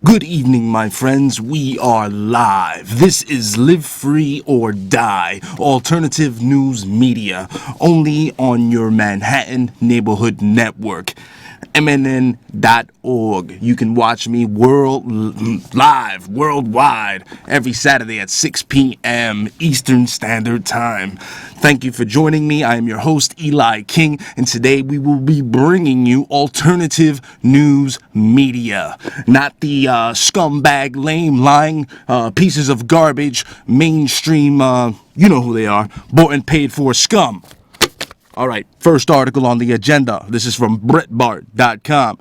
Good evening, my friends. We are live. This is Live Free or Die, alternative news media, only on your Manhattan Neighborhood Network, MNN.org. You can watch me live, worldwide, every Saturday at 6 p.m. Eastern Standard Time. Thank you for joining me. I am your host, Eli King, and today we will be bringing you alternative news media, not the scumbag, lame, lying pieces of garbage, mainstream, you know who they are, bought and paid for scum. All right, first article on the agenda. This is from Breitbart.com.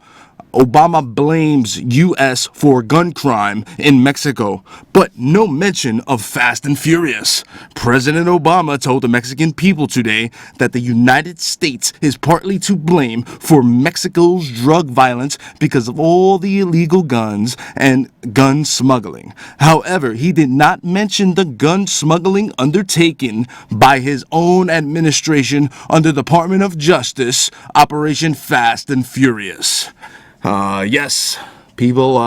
Obama blames U.S. for gun crime in Mexico, but no mention of Fast and Furious. President Obama told the Mexican people today that the United States is partly to blame for Mexico's drug violence because of all the illegal guns and gun smuggling. However, he did not mention the gun smuggling undertaken by his own administration under the Department of Justice, Operation Fast and Furious. Yes, people,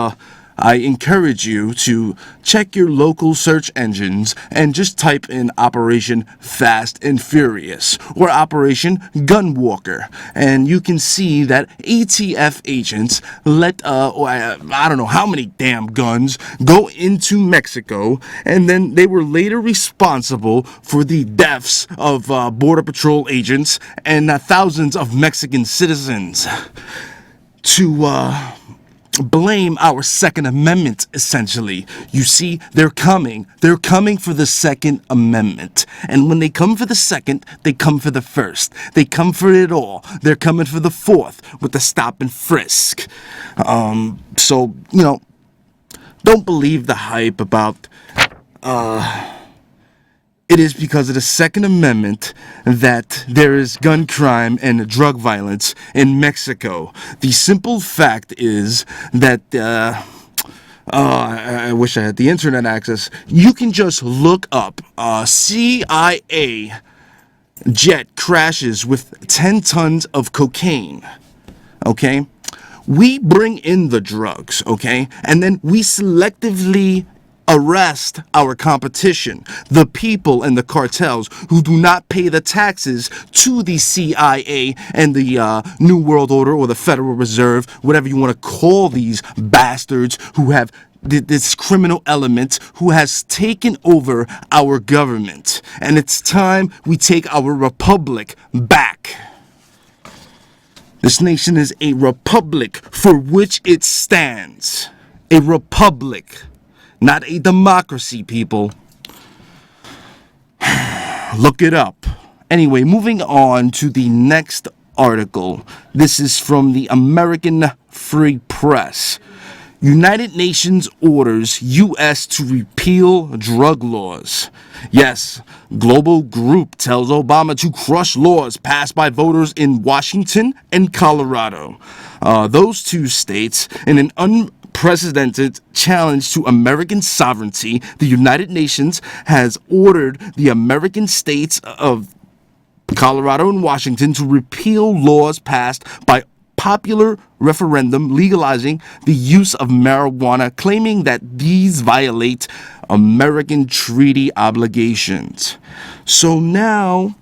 I encourage you to check your local search engines and just type in Operation Fast and Furious or Operation Gunwalker, and you can see that ATF agents let, I don't know how many damn guns go into Mexico, and then they were later responsible for the deaths of Border Patrol agents and thousands of Mexican citizens. To blame our Second Amendment, essentially. You see, they're coming for the Second Amendment. And when they come for the second, they come for the first. They come for it all. They're coming for the fourth with the stop and frisk. So, you know, don't believe the hype about, it is because of the Second Amendment that there is gun crime and drug violence in Mexico. The simple fact is that, I wish I had the internet access. You can just look up CIA jet crashes with 10 tons of cocaine. Okay? We bring in the drugs, okay? And then we selectively arrest our competition, the people and the cartels who do not pay the taxes to the CIA and the New World Order or the Federal Reserve, whatever you want to call these bastards who have this criminal element who has taken over our government. And it's time we take our republic back. This nation is a republic for which it stands. A republic. Not a democracy, people. Look it up. Anyway, moving on to the next article. This is from the American Free Press. United Nations orders U.S. to repeal drug laws. Yes, global group tells Obama to crush laws passed by voters in Washington and Colorado. Those two states, in an unprecedented challenge to American sovereignty, the United Nations has ordered the American states of Colorado and Washington to repeal laws passed by popular referendum legalizing the use of marijuana, claiming that these violate American treaty obligations. So now,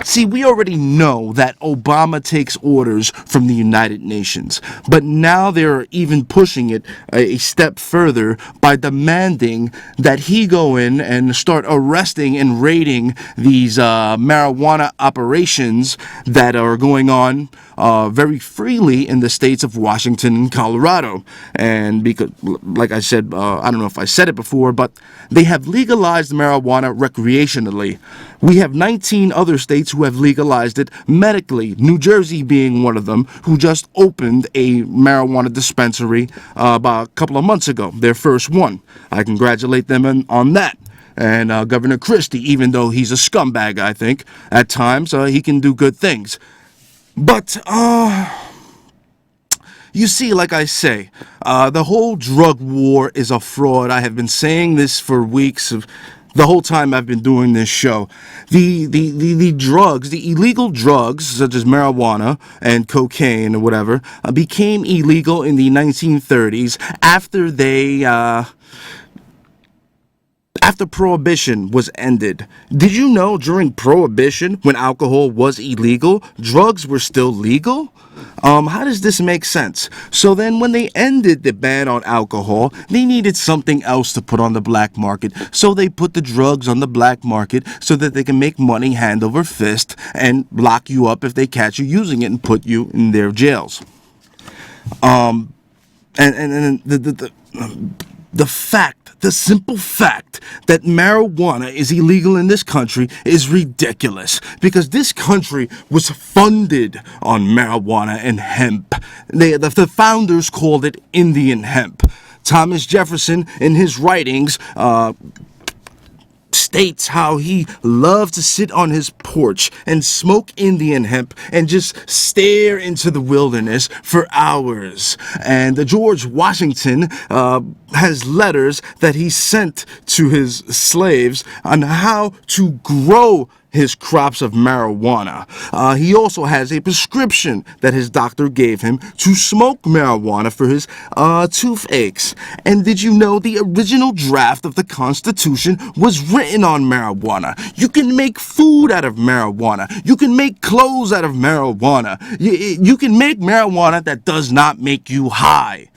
see, we already know that Obama takes orders from the United Nations, but now they're even pushing it a step further by demanding that he go in and start arresting and raiding these marijuana operations that are going on very freely in the states of Washington and Colorado. And because, like I said, I don't know if I said it before, but they have legalized marijuana recreationally. We have 19 other states who have legalized it medically, New Jersey being one of them, who just opened a marijuana dispensary about a couple of months ago, their first one. I congratulate them on that. And Governor Christie, even though he's a scumbag, I think, at times, he can do good things. But, you see, like I say, the whole drug war is a fraud. I have been saying this for weeks. the whole time I've been doing this show. The drugs, the illegal drugs, such as marijuana and cocaine or whatever, became illegal in the 1930s after Prohibition was ended. Did you know during Prohibition, when alcohol was illegal, drugs were still legal? How does this make sense? So then when they ended the ban on alcohol, they needed something else to put on the black market. So they put the drugs on the black market so that they can make money hand over fist and lock you up if they catch you using it and put you in their jails. And the simple fact that marijuana is illegal in this country is ridiculous, because this country was funded on marijuana and hemp. The founders called it Indian hemp. Thomas Jefferson, in his writings, states how he loved to sit on his porch and smoke Indian hemp and just stare into the wilderness for hours. And George Washington has letters that he sent to his slaves on how to grow his crops of marijuana. He also has a prescription that his doctor gave him to smoke marijuana for his toothaches. And did you know the original draft of the Constitution was written on marijuana? You can make food out of marijuana. You can make clothes out of marijuana. You can make marijuana that does not make you high.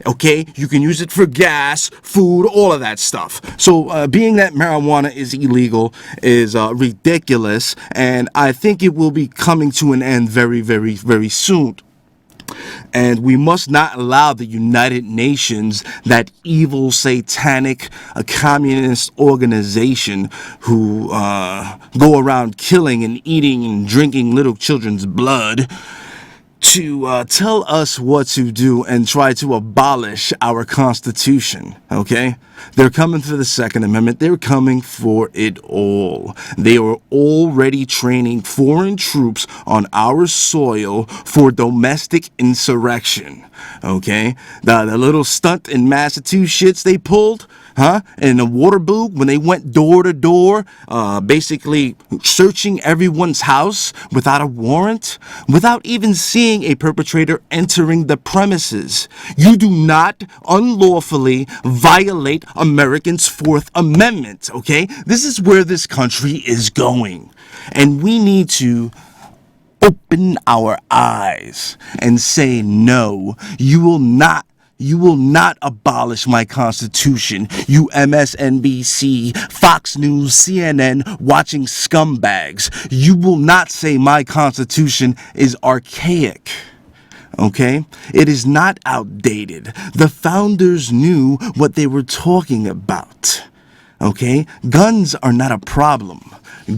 Okay, you can use it for gas, food, all of that stuff. So being that marijuana is illegal is ridiculous, and I think it will be coming to an end very, very, very soon. And we must not allow the United Nations, that evil, satanic, communist organization who go around killing and eating and drinking little children's blood, to tell us what to do and try to abolish our Constitution, okay? They're coming for the Second Amendment. They're coming for it all. They are already training foreign troops on our soil for domestic insurrection, okay? The little stunt in Massachusetts they pulled, in the Waterbury, when they went door to door, basically searching everyone's house without a warrant, without even seeing a perpetrator entering the premises. You do not unlawfully violate Americans' Fourth Amendment, okay? This is where this country is going. And we need to open our eyes and say, no, you will not abolish my Constitution, you MSNBC, Fox News, CNN watching scumbags. You will not say my Constitution is archaic. Okay? It is not outdated. The founders knew what they were talking about. Okay? Guns are not a problem.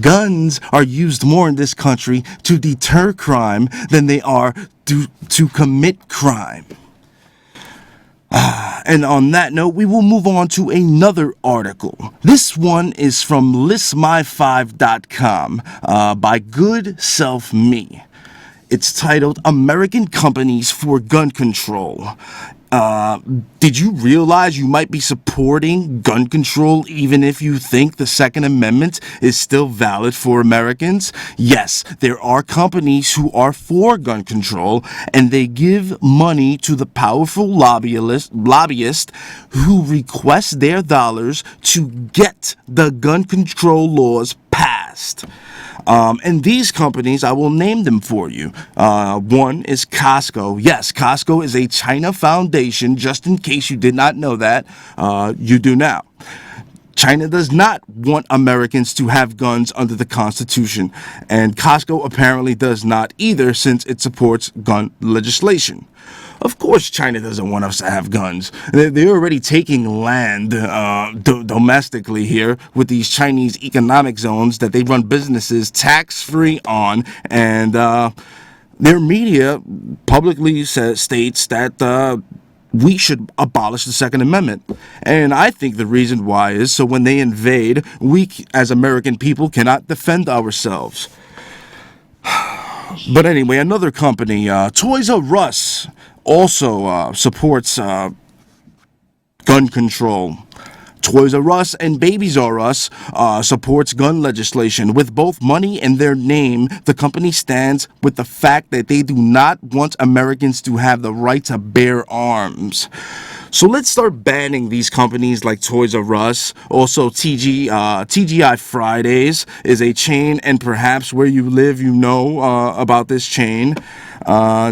Guns are used more in this country to deter crime than they are to commit crime. And on that note, we will move on to another article. This one is from listmy5.com by Good Self Me. It's titled American Companies for Gun Control. Did you realize you might be supporting gun control even if you think the Second Amendment is still valid for Americans? Yes, there are companies who are for gun control, and they give money to the powerful lobbyists who request their dollars to get the gun control laws passed. And these companies, I will name them for you. One is Costco. Yes, Costco is a China foundation, just in case you did not know that. You do now. China does not want Americans to have guns under the Constitution, and Costco apparently does not either, since it supports gun legislation. Of course, China doesn't want us to have guns. They're already taking land domestically here with these Chinese economic zones that they run businesses tax-free on, and their media publicly states that we should abolish the Second Amendment. And I think the reason why is so when they invade, we as American people cannot defend ourselves. But anyway, another company, Toys R Us, also supports gun control. Toys R Us and Babies R Us supports gun legislation. With both money and their name, the company stands with the fact that they do not want Americans to have the right to bear arms. So let's start banning these companies like Toys R Us. Also, TGI Fridays is a chain, and perhaps where you live, you know about this chain.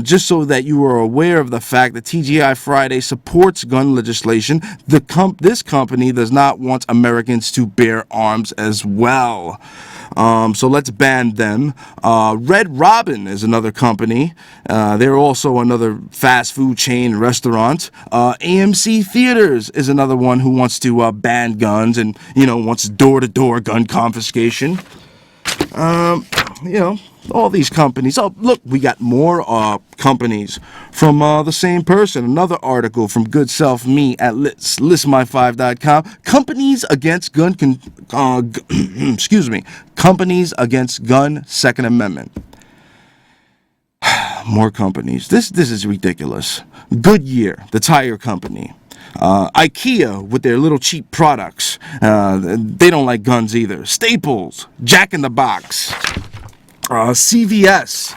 Just so that you are aware of the fact that TGI Friday supports gun legislation, this company does not want Americans to bear arms as well. So let's ban them. Red Robin is another company. They're also another fast food chain restaurant. AMC Theaters is another one who wants to ban guns and, wants door-to-door gun confiscation. All these companies. Oh, look, we got more companies from the same person. Another article from Good Self Me at listmy5.com. Companies against gun, companies against gun Second Amendment. More companies. This is ridiculous. Goodyear, the tire company. IKEA with their little cheap products. They don't like guns either. Staples, Jack in the Box. CVS.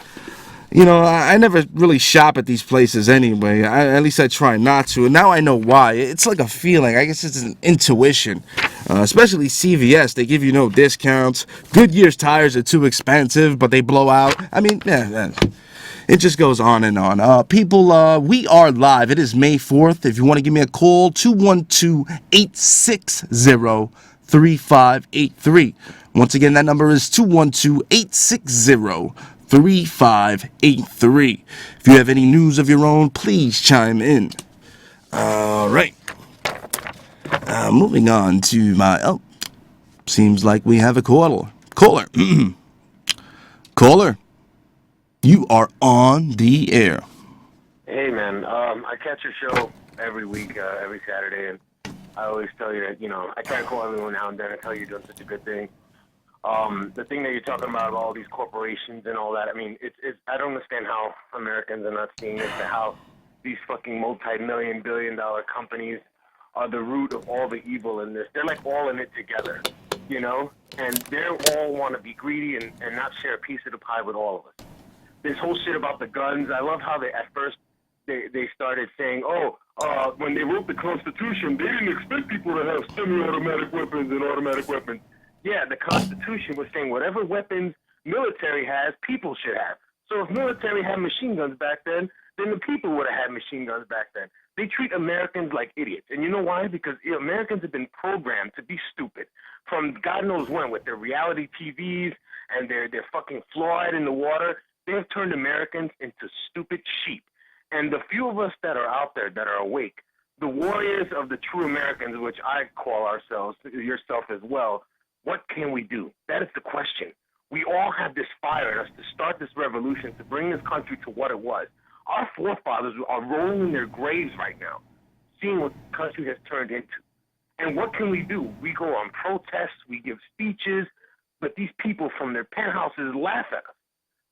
I never really shop at these places anyway. At least I try not to. And now I know why. It's like a feeling. I guess it's an intuition. Especially CVS. They give you no discounts. Goodyear's tires are too expensive, but they blow out. I mean, it just goes on and on. People, we are live. It is May 4th. If you want to give me a call, 212-860-3583. Once again, that number is 212-860-3583. If you have any news of your own, please chime in. All right. Moving on to seems like we have a caller. Caller. Caller, you are on the air. Hey, man. I catch your show every week, every Saturday, and I always tell you that, I can't call everyone now and then and tell you you're doing such a good thing. The thing that you're talking about all these corporations and all that, I mean, I don't understand how Americans are not seeing this, how these fucking multi-million, billion-dollar companies are the root of all the evil in this. They're like all in it together, and they all want to be greedy and not share a piece of the pie with all of us. This whole shit about the guns, I love how at first they started saying, when they wrote the Constitution, they didn't expect people to have semi-automatic weapons and automatic weapons. Yeah, the Constitution was saying whatever weapons military has, people should have. So if military had machine guns back then the people would have had machine guns back then. They treat Americans like idiots. And you know why? Because Americans have been programmed to be stupid from God knows when with their reality TVs and they're fucking fluoride in the water. They have turned Americans into stupid sheep. And the few of us that are out there that are awake, the warriors of the true Americans, which I call ourselves, yourself as well, what can we do? That is the question. We all have this fire in us to start this revolution, to bring this country to what it was. Our forefathers are rolling in their graves right now, seeing what the country has turned into. And what can we do? We go on protests, we give speeches, but these people from their penthouses laugh at us.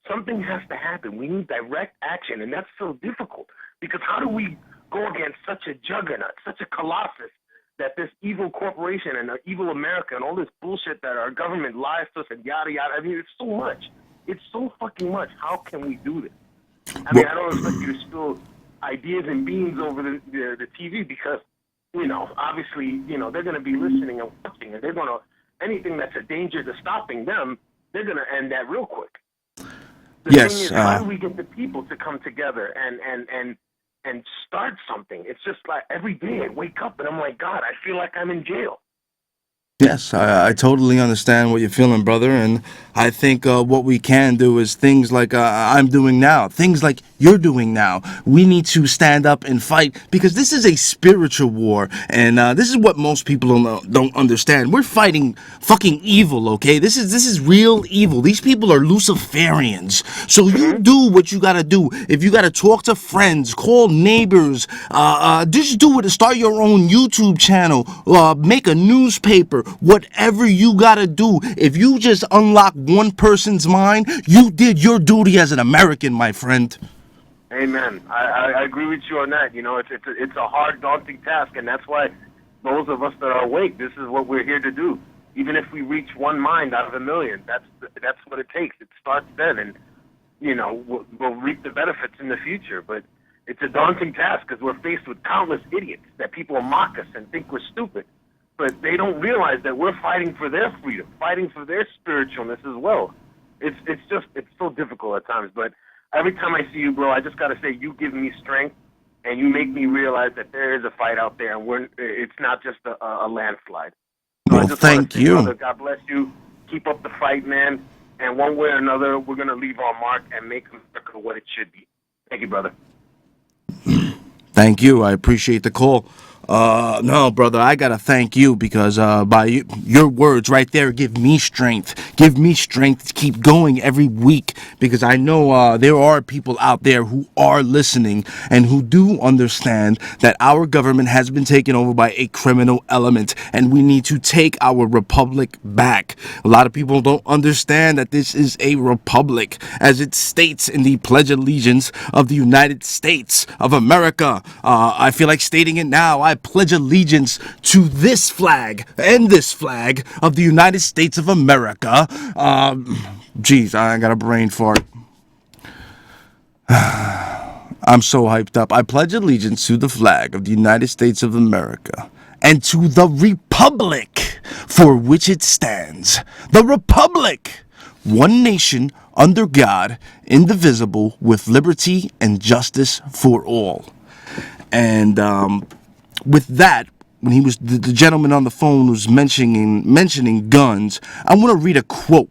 Something has to happen. We need direct action, and that's so difficult because how do we go against such a juggernaut, such a colossus that this evil corporation and evil America and all this bullshit that our government lies to us and yada yada. I mean, it's so much. It's so fucking much. How can we do this? I mean, I don't expect you to spill ideas and beans over the TV because, obviously, they're going to be listening and watching, and they're going to, anything that's a danger to stopping them, they're going to end that real quick. The thing is, how do we get the people to come together and start something? It's just like every day I wake up and I'm like, God, I feel like I'm in jail. Yes, I totally understand what you're feeling, brother, and I think what we can do is things like I'm doing now, things like you're doing now. We need to stand up and fight because this is a spiritual war, and this is what most people don't understand. We're fighting fucking evil, okay? This is real evil. These people are Luciferians. So you do what you gotta do. If you gotta talk to friends, call neighbors, just do it. Start your own YouTube channel, make a newspaper. Whatever you gotta do, if you just unlock one person's mind, you did your duty as an American, my friend. Amen. I agree with you on that. It's a hard, daunting task, and that's why those of us that are awake, this is what we're here to do. Even if we reach one mind out of a million, that's what it takes. It starts then, and we'll reap the benefits in the future. But it's a daunting task because we're faced with countless idiots that people mock us and think we're stupid. But they don't realize that we're fighting for their freedom, fighting for their spiritualness as well. It's so difficult at times. But every time I see you, bro, I just gotta say you give me strength, and you make me realize that there is a fight out there, and it's not just a landslide. So Well, thank you. Brother, God bless you. Keep up the fight, man. And one way or another, we're gonna leave our mark and make America what it should be. Thank you, brother. Thank you. I appreciate the call. No, brother, I gotta thank you because your words right there give me strength. Give me strength to keep going every week because I know there are people out there who are listening and who do understand that our government has been taken over by a criminal element and we need to take our republic back. A lot of people don't understand that this is a republic as it states in the Pledge of Allegiance of the United States of America. I feel like stating it now. I pledge allegiance to this flag and this flag of the United States of America. Geez, I got a brain fart. I'm so hyped up. I pledge allegiance to the flag of the United States of America and to the republic for which it stands. The republic, one nation under God, indivisible, with liberty and justice for all. And with that, when he was the gentleman on the phone was mentioning guns, I want to read a quote.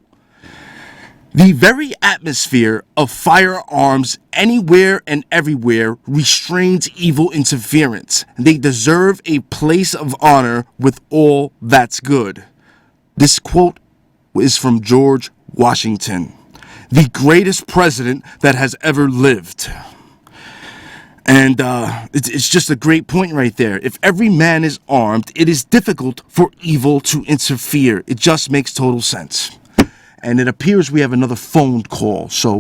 The very atmosphere of firearms anywhere and everywhere restrains evil interference. They deserve a place of honor with all that's good. This quote is from George Washington, the greatest president that has ever lived. And it's just a great point right there. If every man is armed, it is difficult for evil to interfere. It just makes total sense. And it appears we have another phone call. So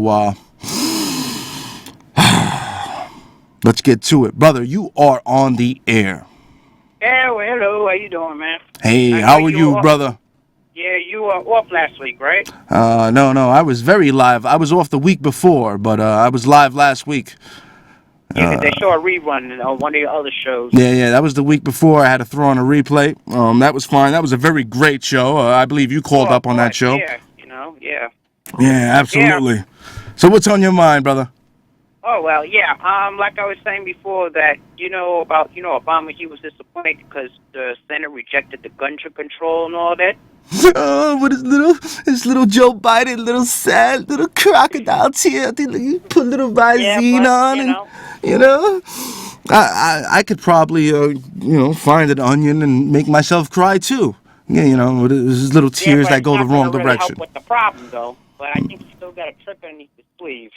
let's get to it. Brother, you are on the air. Yeah, well, hello. How you doing, man? Hey, how are you, brother? Yeah, you were off last week, right? No, I was very live. I was off the week before, but I was live last week. Yeah, they show a rerun on one of your other shows. Yeah, that was the week before. I had to throw on a replay. That was fine. That was a very great show. I believe you called up on that show. Yeah, yeah. Yeah, absolutely. Yeah. So what's on your mind, brother? Oh, well, yeah. Like I was saying before that, about Obama, he was disappointed because the Senate rejected the gun control and all that. Oh, what is little Joe Biden, little sad, little crocodile tear. You put little Visine on, and I could probably find an onion and make myself cry too. Yeah, with his little tears that go the wrong direction. Help with the problem though, but I think you still got a trick underneath the sleeve.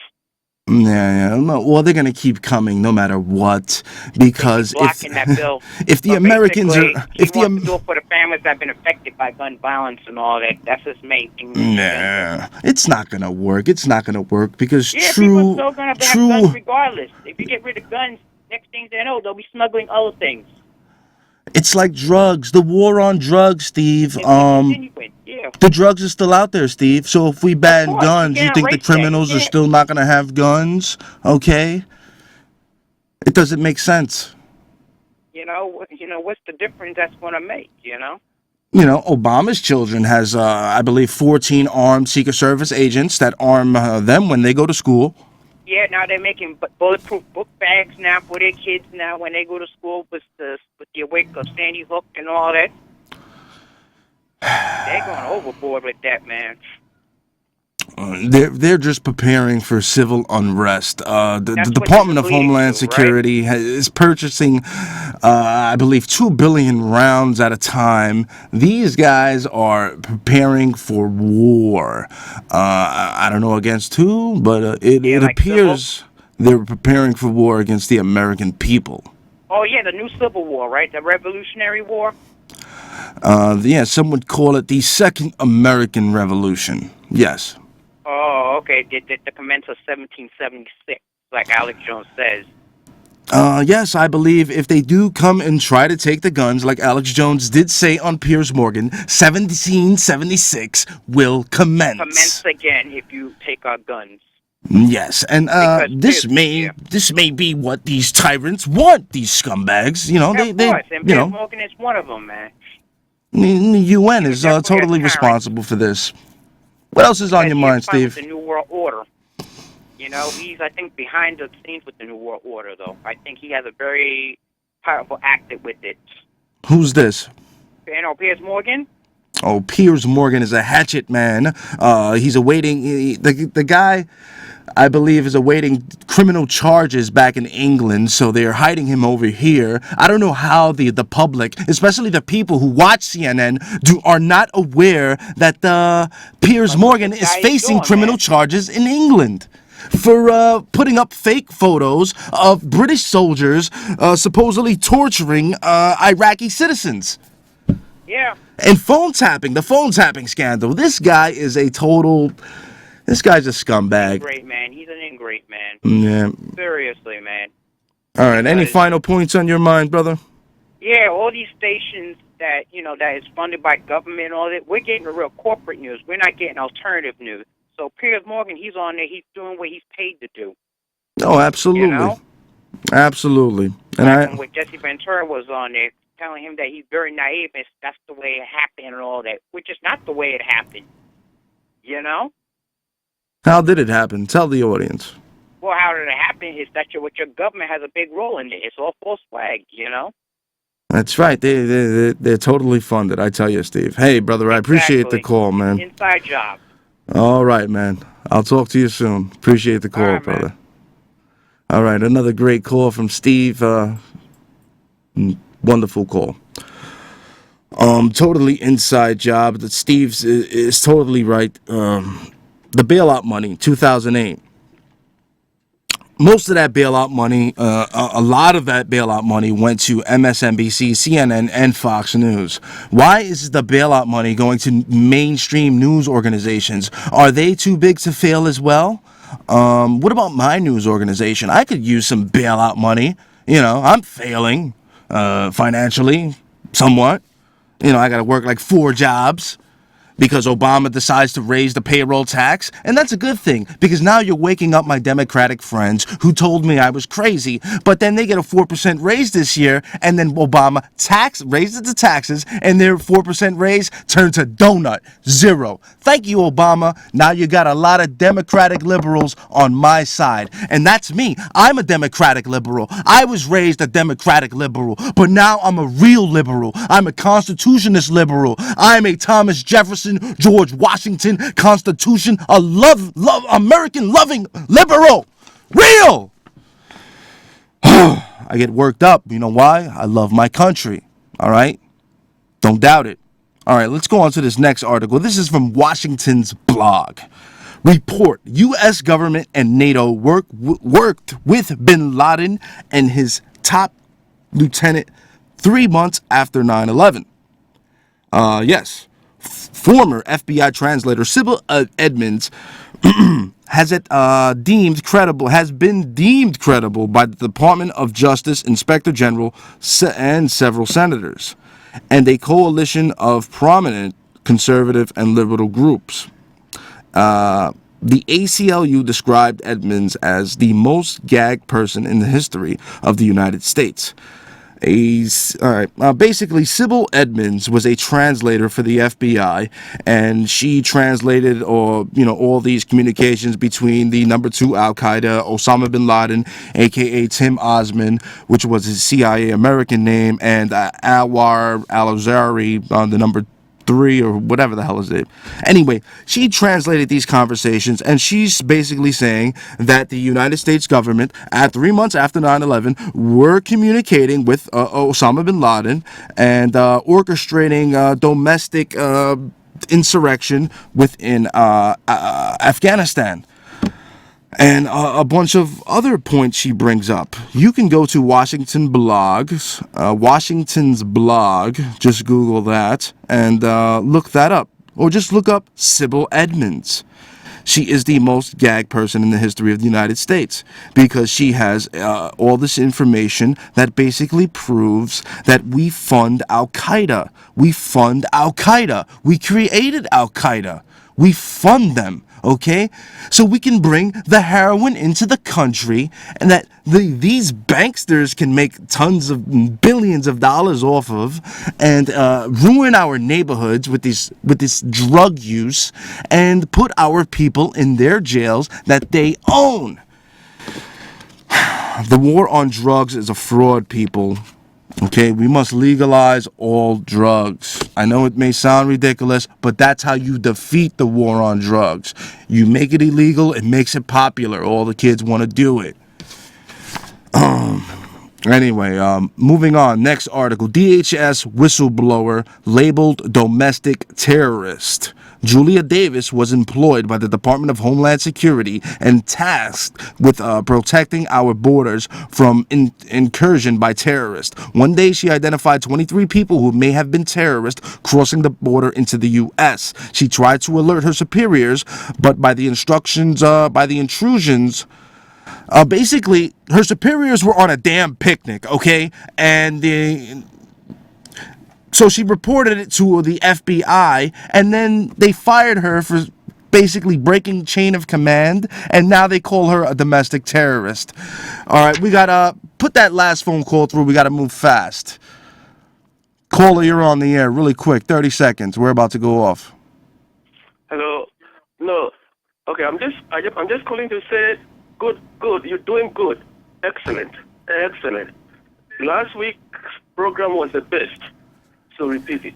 Yeah. Well, they're gonna keep coming no matter what, because if the Americans are, if the do it for the families that have been affected by gun violence and all that, that's his main thing. Nah, it's not gonna work. It's not gonna work because people still gonna have guns regardless. If you get rid of guns, next thing they know, they'll be smuggling other things. It's like drugs. The war on drugs, Steve. The drugs are still out there, Steve. So if we ban guns, you think the criminals are still not going to have guns? Okay? It doesn't make sense. What's the difference that's going to make, Obama's children has, I believe, 14 armed Secret Service agents that arm them when they go to school. Yeah, now they're making bulletproof book bags now for their kids now when they go to school with the wake of Sandy Hook and all that. They're going overboard with that, man. They're just preparing for civil unrest. The Department of Homeland Security is purchasing, I believe, 2 billion rounds at a time. These guys are preparing for war. I don't know against who, but it appears they're preparing for war against the American people. Oh, yeah, the new Civil War, right? The Revolutionary War? Some would call it the Second American Revolution. Yes. Oh, okay. The commence of 1776, like Alex Jones says. Yes, I believe if they do come and try to take the guns, like Alex Jones did say on Piers Morgan, 1776 will commence. Commence again if you take our guns. Yes, and Because this may be what these tyrants want. These scumbags, you know, Yeah, they of course, and you Piers know, Morgan is one of them, man. the UN is definitely a totally tyrant. responsible for this. What else is on your Because mind, he's fine with Steve? the New World Order. You know, he's, I think, behind the scenes with the New World Order, though. I think he has a very powerful actor with it. Who's this? You know, Piers Morgan? Oh, Piers Morgan is a hatchet man. He's awaiting the guy. I believe is awaiting criminal charges back in England, so they're hiding him over here. I don't know how the public, especially the people who watch CNN, are not aware that Piers Morgan this is guy is facing doing, criminal man. charges in England for putting up fake photos of British soldiers supposedly torturing Iraqi citizens. Yeah. And the phone tapping scandal. This guy is a total. This guy's a scumbag. Great man. He's an ingrate man. Yeah. Seriously, man. All right. Any Because- final points on your mind, brother? Yeah, all these stations that, you know, that is funded by government and all that, we're getting the real corporate news. We're not getting alternative news. So Piers Morgan, he's on there. He's doing what he's paid to do. Oh, absolutely. You know? Absolutely. And And with Jesse Ventura was on there telling him that he's very naive and that's the way it happened and all that, which is not the way it happened. You know? how did it happen? Tell the audience. Well, how did it happen is that your government has a big role in it. It's all false flag, you know? That's right. They're totally funded. I tell you, Steve. Hey, brother, I appreciate the Exactly. call, man. Inside job. All right, man. I'll talk to you soon. Appreciate the call, All right, man. brother. All right, another great call from Steve. Wonderful call. Totally inside job. That Steve's is totally right. The bailout money, 2008. Most of that bailout money, a lot of that bailout money went to MSNBC, CNN, and Fox News. Why is the bailout money going to mainstream news organizations? Are they too big to fail as well? What about my news organization? I could use some bailout money. You know, I'm failing financially, somewhat. You know, I got to work like 4 jobs because Obama decides to raise the payroll tax. And that's a good thing, because now you're waking up my Democratic friends who told me I was crazy. But then they get a 4% raise this year, and then Obama raises the taxes, and their 4% raise turned to donut, 0. Thank you, Obama. Now you got a lot of Democratic liberals on my side. And that's me. I'm a Democratic liberal. I was raised a Democratic liberal, but now I'm a real liberal. I'm a constitutionist liberal. I'm a Thomas Jefferson, George Washington, Constitution, a American loving liberal. Real. I get worked up. You know why? I love my country. All right? Don't doubt it. All right, let's go on to this next article. This is from Washington's blog. Report: U.S. government and NATO worked with bin Laden and his top lieutenant 3 months after 9/11. Yes. Former FBI translator Sybil Edmonds has been deemed credible by the Department of Justice Inspector General and several senators, and a coalition of prominent conservative and liberal groups. The ACLU described Edmonds as the most gagged person in the history of the United States. Basically, Sybil was a translator for the FBI, and she translated all these communications between the number 2 Al-Qaeda, Osama bin Laden, aka Tim Osman, which was his CIA American name, and Anwar al-Zawahiri, the number 3 or whatever the hell is it. Anyway, she translated these conversations, and she's basically saying that the United States government, at 3 months after 9/11, were communicating with Osama bin Laden and orchestrating domestic insurrection within Afghanistan. And a bunch of other points she brings up. You can go to Washington's blog, just Google that, and look that up. Or just look up Sybil Edmonds. She is the most gagged person in the history of the United States because she has all this information that basically proves that we fund Al-Qaeda. We fund Al-Qaeda. We created Al-Qaeda. We fund them, okay? So we can bring the heroin into the country, and that these banksters can make tons of billions of dollars off of, and ruin our neighborhoods with this drug use, and put our people in their jails that they own. The war on drugs is a fraud, people. Okay, we must legalize all drugs. I know it may sound ridiculous, but that's how you defeat the war on drugs. You make it illegal, it makes it popular. All the kids want to do it. Anyway, moving on. Next article. DHS whistleblower labeled domestic terrorist. Julia Davis was employed by the Department of Homeland Security and tasked with protecting our borders from incursion by terrorists. One day, she identified 23 people who may have been terrorists crossing the border into the U.S. She tried to alert her superiors, but by the intrusions, basically, her superiors were on a damn picnic, okay? So she reported it to the FBI, and then they fired her for basically breaking chain of command, and now they call her a domestic terrorist. All right, we got to put that last phone call through. We got to move fast. Caller, you're on the air really quick, 30 seconds. We're about to go off. Hello. No. Okay, I'm just calling to say good. You're doing good. Excellent. Last week's program was the best. So repeat it.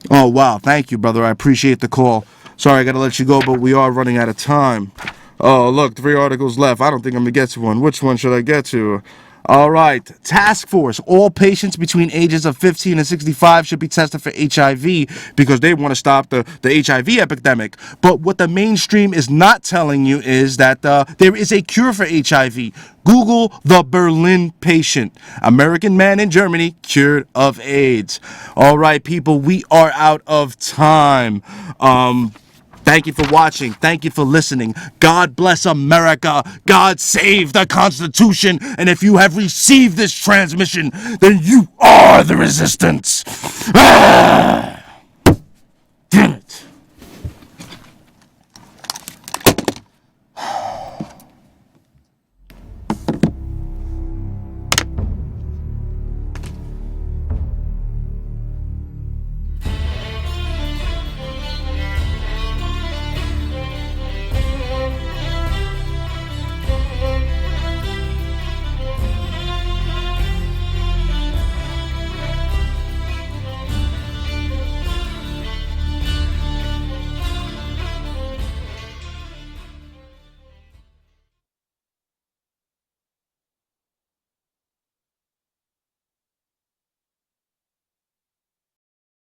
Oh, wow. Thank you, brother. I appreciate the call. Sorry, I got to let you go, but we are running out of time. Oh, look, 3 articles left. I don't think I'm going to get to one. Which one should I get to? All right. Task Force. All patients between ages of 15 and 65 should be tested for HIV because they want to stop the HIV epidemic. But what the mainstream is not telling you is that there is a cure for HIV. Google the Berlin patient. American man in Germany cured of AIDS. All right, people, we are out of time. Thank you for watching. Thank you for listening. God bless America. God save the Constitution. And if you have received this transmission, then you are the resistance. Ah!